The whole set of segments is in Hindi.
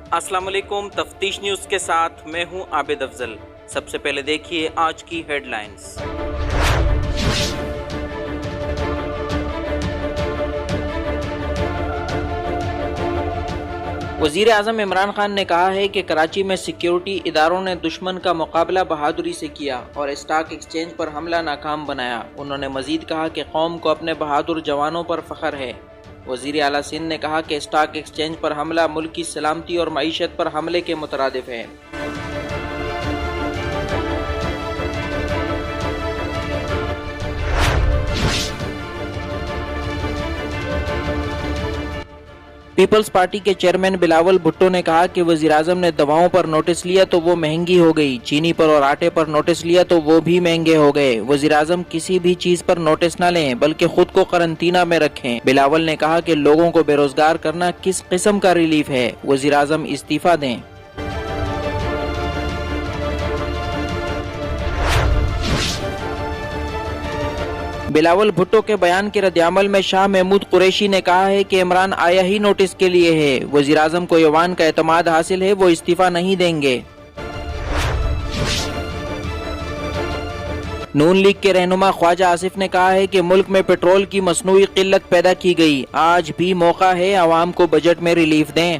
अस्सलाम वालेकुम। तफ्तीश न्यूज़ के साथ मैं हूं आबिद अफजल। सबसे पहले देखिए आज की हेडलाइंस। वज़ीर आज़म इमरान खान ने कहा है कि कराची में सिक्योरिटी इदारों ने दुश्मन का मुकाबला बहादुरी से किया और स्टॉक एक्सचेंज पर हमला नाकाम बनाया। उन्होंने मजीद कहा कि कौम को अपने बहादुर जवानों पर फ़ख्र है। वज़ीर आला सिंध ने कहा कि स्टॉक एक्सचेंज पर हमला मुल्क की सलामती और मईशत पर हमले के मुतरादिफ है। पीपल्स पार्टी के चेयरमैन बिलावल भुट्टो ने कहा कि वज़ीर-ए-आज़म ने दवाओं पर नोटिस लिया तो वो महंगी हो गई, चीनी पर और आटे पर नोटिस लिया तो वो भी महंगे हो गए। वज़ीर-ए-आज़म किसी भी चीज पर नोटिस न लें बल्कि खुद को करंटीना में रखें। बिलावल ने कहा कि लोगों को बेरोजगार करना किस किस्म का रिलीफ है, वज़ीर-ए-आज़म इस्तीफा दें। बिलावल भुट्टो के बयान के रद्द-ए-अमल में शाह महमूद कुरैशी ने कहा है कि इमरान आया ही नोटिस के लिए है। वज़ीर-ए-आज़म को ईवान का एतमाद हासिल है, वो इस्तीफा नहीं देंगे। नून लीग के रहनुमा ख्वाजा आसिफ ने कहा है कि मुल्क में पेट्रोल की मसनूई किल्लत पैदा की गई, आज भी मौका है आवाम को बजट में रिलीफ दें।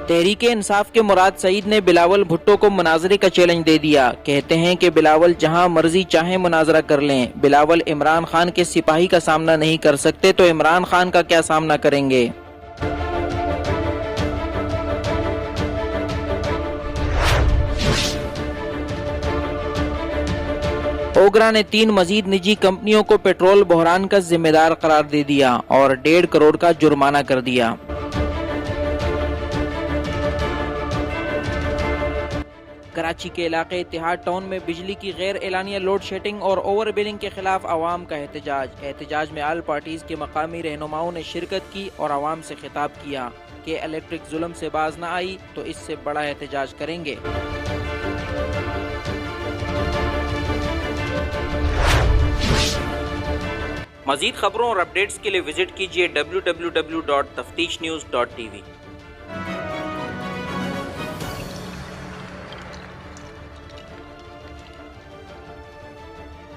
तहरीके इंसाफ के मुराद सईद ने बिलावल भुट्टो को मुनाजरे का चैलेंज दे दिया। कहते हैं कि बिलावल जहां मर्जी चाहे मुनाजरा कर लें। बिलावल इमरान खान के सिपाही का सामना नहीं कर सकते तो इमरान खान का क्या सामना करेंगे। ओगरा ने 3 मजीद निजी कंपनियों को पेट्रोल बहरान का जिम्मेदार करार दे दिया और 1.5 करोड़ का जुर्माना कर दिया। कराची के इलाके इत्तेहाद टाउन में बिजली की गैर एलानिया लोड शेडिंग और ओवर बिलिंग के खिलाफ आवाम का एहतजाज में आल पार्टीज के मकामी रहनुमाओं ने शिरकत की और आवाम से खिताब किया कि इलेक्ट्रिक जुल्म से बाज न आई तो इससे बड़ा एहतजाज करेंगे। मजीद खबरों और अपडेट्स के लिए विजिट कीजिए www.taftishnewz.tv।